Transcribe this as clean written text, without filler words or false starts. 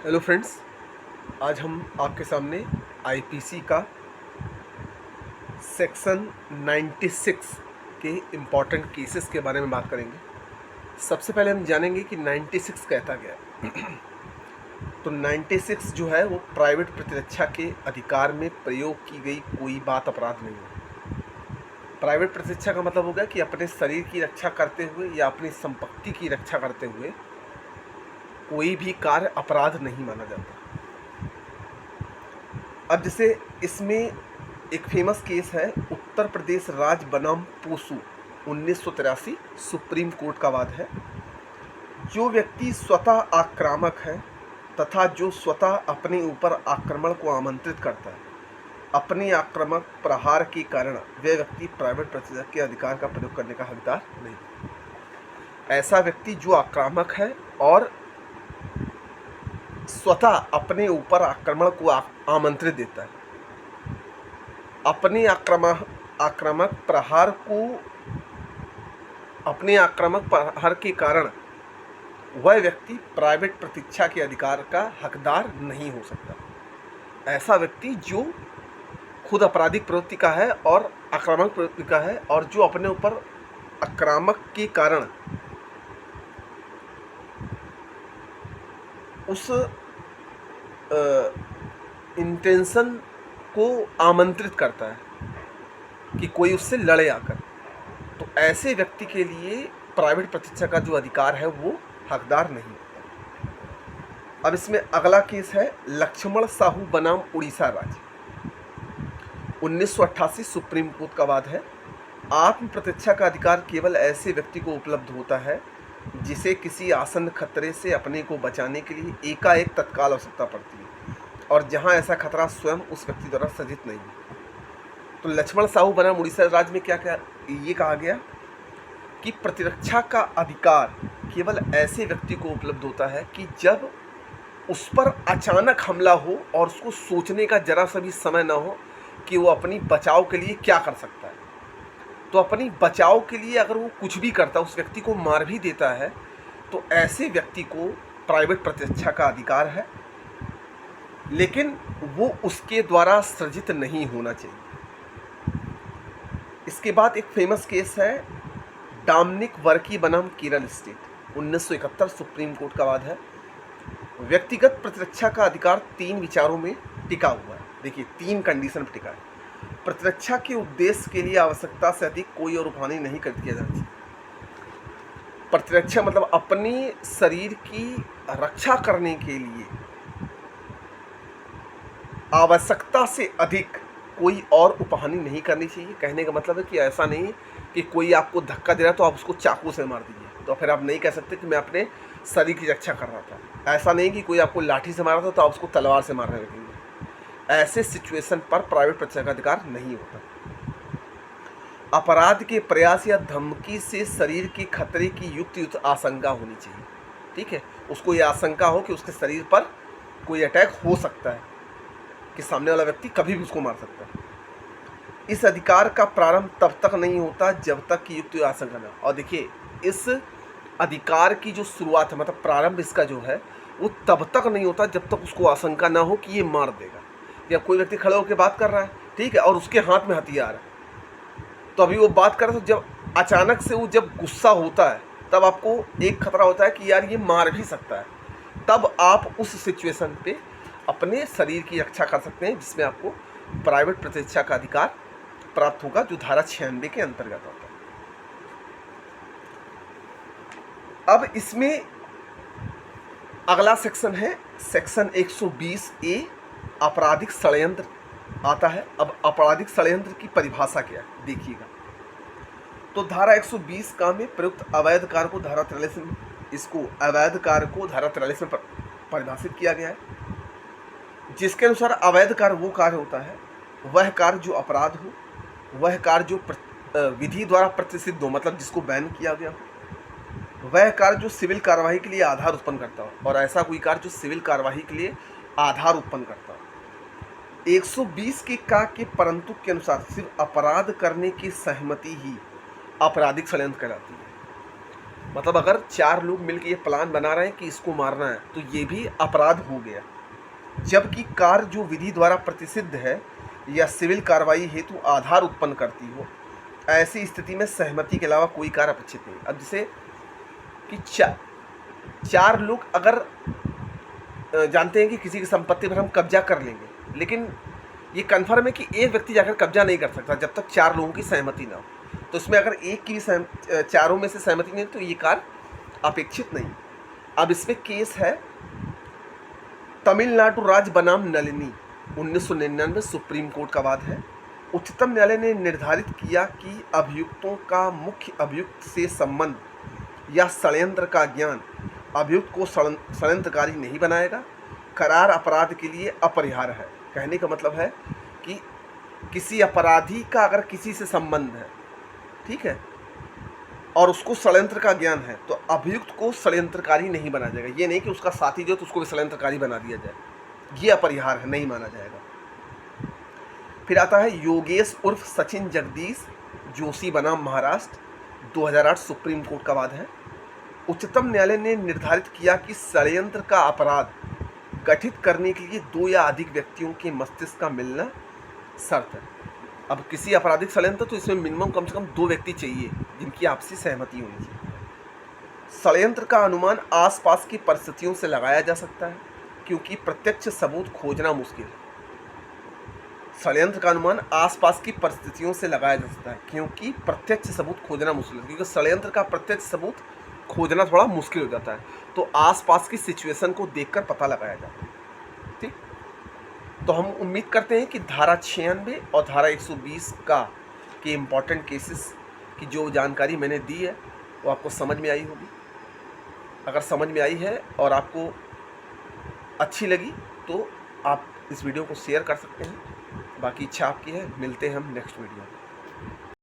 Hello friends, आज हम आपके सामने आईपीसी का सेक्शन 96 के इम्पॉर्टेंट केसेस के बारे में बात करेंगे। सबसे पहले हम जानेंगे कि 96 कहता क्या है। तो 96 जो है वो प्राइवेट प्रतिरक्षा के अधिकार में प्रयोग की गई कोई बात अपराध नहीं है। प्राइवेट प्रतिरक्षा का मतलब होगा कि अपने शरीर की रक्षा करते हुए या अपनी संपत्ति की रक्षा करते हुए कोई भी कार्य अपराध नहीं माना जाता। अब जैसे इसमें एक फेमस केस है, उत्तर प्रदेश राज्य बनाम पोसू 1983, सुप्रीम कोर्ट का वाद है। जो व्यक्ति स्वतः आक्रामक है तथा जो स्वतः अपने ऊपर आक्रमण को आमंत्रित करता है, अपने आक्रामक प्रहार के कारण वह व्यक्ति प्राइवेट प्रतिरक्षा के अधिकार का प्रयोग करने का हकदार नहीं। ऐसा व्यक्ति जो आक्रामक है और स्वतः अपने ऊपर आक्रमण को आमंत्रित देता है, अपने आक्रामक प्रहार के कारण वह व्यक्ति प्राइवेट प्रतिरक्षा के अधिकार का हकदार नहीं हो सकता। ऐसा व्यक्ति जो खुद आपराधिक प्रवृत्ति का है और आक्रामक प्रवृत्ति का है और जो अपने ऊपर आक्रामक के कारण उस इंटेंशन को आमंत्रित करता है कि कोई उससे लड़े आकर, तो ऐसे व्यक्ति के लिए प्राइवेट प्रतिरक्षा का जो अधिकार है वो हकदार नहीं होता। अब इसमें अगला केस है लक्ष्मण साहू बनाम उड़ीसा राज्य 1988, सुप्रीम कोर्ट का वाद है। आत्म प्रतिरक्षा का अधिकार केवल ऐसे व्यक्ति को उपलब्ध होता है जिसे किसी आसन्न खतरे से अपने को बचाने के लिए एकाएक तत्काल आवश्यकता पड़ती है और जहां ऐसा खतरा स्वयं उस व्यक्ति द्वारा सृजित नहीं है। तो लक्ष्मण साहू बनाम उड़ीसा राज्य में क्या ये कहा गया कि प्रतिरक्षा का अधिकार केवल ऐसे व्यक्ति को उपलब्ध होता है कि जब उस पर अचानक हमला हो और उसको सोचने का जरा सा भी समय ना हो कि वो अपनी बचाव के लिए क्या कर सकता है। तो अपनी बचाव के लिए अगर वो कुछ भी करता है, उस व्यक्ति को मार भी देता है, तो ऐसे व्यक्ति को प्राइवेट प्रतिरक्षा का अधिकार है, लेकिन वो उसके द्वारा सृजित नहीं होना चाहिए। इसके बाद एक फेमस केस है डोमिनिक वर्की बनाम केरल स्टेट 1971, सुप्रीम कोर्ट का वाद है। व्यक्तिगत प्रतिरक्षा का अधिकार 3 विचारों में टिका हुआ है। देखिए, 3 कंडीशन पर टिका है। प्रतिरक्षा के उद्देश्य के लिए आवश्यकता से अधिक कोई और हानि नहीं कर दिया जाना चाहिए। प्रतिरक्षा मतलब अपने शरीर की रक्षा करने के लिए आवश्यकता से अधिक कोई और उपहानि नहीं करनी चाहिए। कहने का मतलब है कि ऐसा नहीं कि कोई आपको धक्का दे रहा है तो आप उसको चाकू से मार दीजिए, तो फिर आप नहीं कह सकते कि मैं अपने शरीर की रक्षा कर रहा था। ऐसा नहीं कि कोई आपको लाठी से मारा था तो आप उसको तलवार से मारने लगेंगे। ऐसे सिचुएशन पर प्राइवेट प्रतिरक्षा का अधिकार नहीं होता। अपराध के प्रयास या धमकी से शरीर के खतरे की युक्त आशंका होनी चाहिए। ठीक है, उसको ये आशंका हो कि उसके शरीर पर कोई अटैक हो सकता है, कि सामने वाला व्यक्ति कभी भी उसको मार सकता है। इस अधिकार का प्रारंभ तब तक नहीं होता जब तक कि युक्त आशंका न। और देखिए, इस अधिकार की जो शुरुआत है, मतलब प्रारंभ इसका जो है वो तब तक नहीं होता जब तक उसको आशंका ना हो कि ये मार देगा। या कोई व्यक्ति खड़े होकर बात कर रहा है, ठीक है, और उसके हाथ में हथियार है, तो अभी वो बात कर रहा है, तो जब अचानक से वो जब गुस्सा होता है तब आपको एक खतरा होता है कि यार ये मार भी सकता है। तब आप उस सिचुएशन पे अपने शरीर की रक्षा कर सकते हैं, जिसमें आपको प्राइवेट प्रतिरक्षा का अधिकार प्राप्त होगा, जो धारा 96 के अंतर्गत होता है। अब इसमें अगला सेक्शन है सेक्शन 120A, आपराधिक षड्यंत्र आता है। अब आपराधिक षड्यंत्र की परिभाषा क्या है देखिएगा। तो धारा 120 का में प्रयुक्त अवैध कार्य को धारा 43 में, इसको अवैध कार्य को धारा 43 में परिभाषित किया गया है, जिसके अनुसार अवैध कार्य वो कार्य होता है, वह कार्य जो अपराध हो, वह कार्य जो विधि द्वारा प्रतिषिद्ध हो, मतलब जिसको बैन किया गया हो, वह कार्य जो सिविल कार्यवाही के लिए आधार उत्पन्न करता हो, और ऐसा कोई कार्य जो सिविल कार्यवाही के लिए आधार उत्पन्न करता हो। 120 के परंतु के अनुसार सिर्फ अपराध करने की सहमति ही आपराधिक षड्यंत्र कहलाती है। मतलब अगर 4 लोग मिलकर ये प्लान बना रहे हैं कि इसको मारना है, तो ये भी अपराध हो गया। जबकि कार्य जो विधि द्वारा प्रतिषिद्ध है या सिविल कार्रवाई हेतु आधार उत्पन्न करती हो, ऐसी स्थिति में सहमति के अलावा कोई कार्य अपेक्षित नहीं। अब जैसे कि 4 लोग अगर जानते हैं कि किसी की संपत्ति पर हम कब्जा कर लेंगे, लेकिन ये कन्फर्म है कि एक व्यक्ति जाकर कब्जा नहीं कर सकता जब तक 4 लोगों की सहमति ना हो। तो इसमें अगर एक की भी चारों में से सहमति नहीं, तो ये कार्य अपेक्षित नहीं। अब इसमें केस है तमिलनाडु राज्य बनाम नलिनी, 1999 सुप्रीम कोर्ट का वाद है। उच्चतम न्यायालय ने निर्धारित किया कि अभियुक्तों का मुख्य अभियुक्त से संबंध या षड्यंत्र का ज्ञान अभियुक्त को षड्यंत्रकारी नहीं बनाएगा। करार अपराध के लिए अपरिहार्य है। कहने का मतलब है कि किसी अपराधी का अगर किसी से संबंध है, ठीक है, और उसको षड्यंत्र का ज्ञान है, तो अभियुक्त को षड्यंत्रकारी नहीं बना जाएगा। ये नहीं कि उसका साथी जो तो उसको भी षड्यंत्रकारी बना दिया जाए, ये अपरिहार्य है, नहीं माना जाएगा। फिर आता है योगेश उर्फ सचिन जगदीश जोशी बनाम महाराष्ट्र, 2008 सुप्रीम कोर्ट का वाद है। उच्चतम न्यायालय ने निर्धारित किया कि षड्यंत्र का अपराध गठित करने के लिए 2 या अधिक व्यक्तियों के मस्तिष्क का मिलना शर्त है। अब किसी आपराधिक षड्यंत्र तो इसमें मिनिमम कम से कम 2 व्यक्ति चाहिए जिनकी आपसी सहमति होनी चाहिए। षड्यंत्र का अनुमान आसपास की परिस्थितियों से लगाया जा सकता है क्योंकि प्रत्यक्ष सबूत खोजना मुश्किल है। षड्यंत्र का अनुमान आसपास की परिस्थितियों से लगाया जा सकता है क्योंकि प्रत्यक्ष सबूत खोजना मुश्किल है, क्योंकि षड्यंत्र का प्रत्यक्ष सबूत खोजना थोड़ा मुश्किल हो जाता है, तो आसपास की सिचुएशन को देखकर पता लगाया जाता है। ठीक, तो हम उम्मीद करते हैं कि धारा 96 और धारा 120 के इम्पॉर्टेंट केसेस की जो जानकारी मैंने दी है वो आपको समझ में आई होगी। अगर समझ में आई है और आपको अच्छी लगी तो आप इस वीडियो को शेयर कर सकते हैं। बाकी इच्छा आपकी है। मिलते हैं हम नेक्स्ट वीडियो में।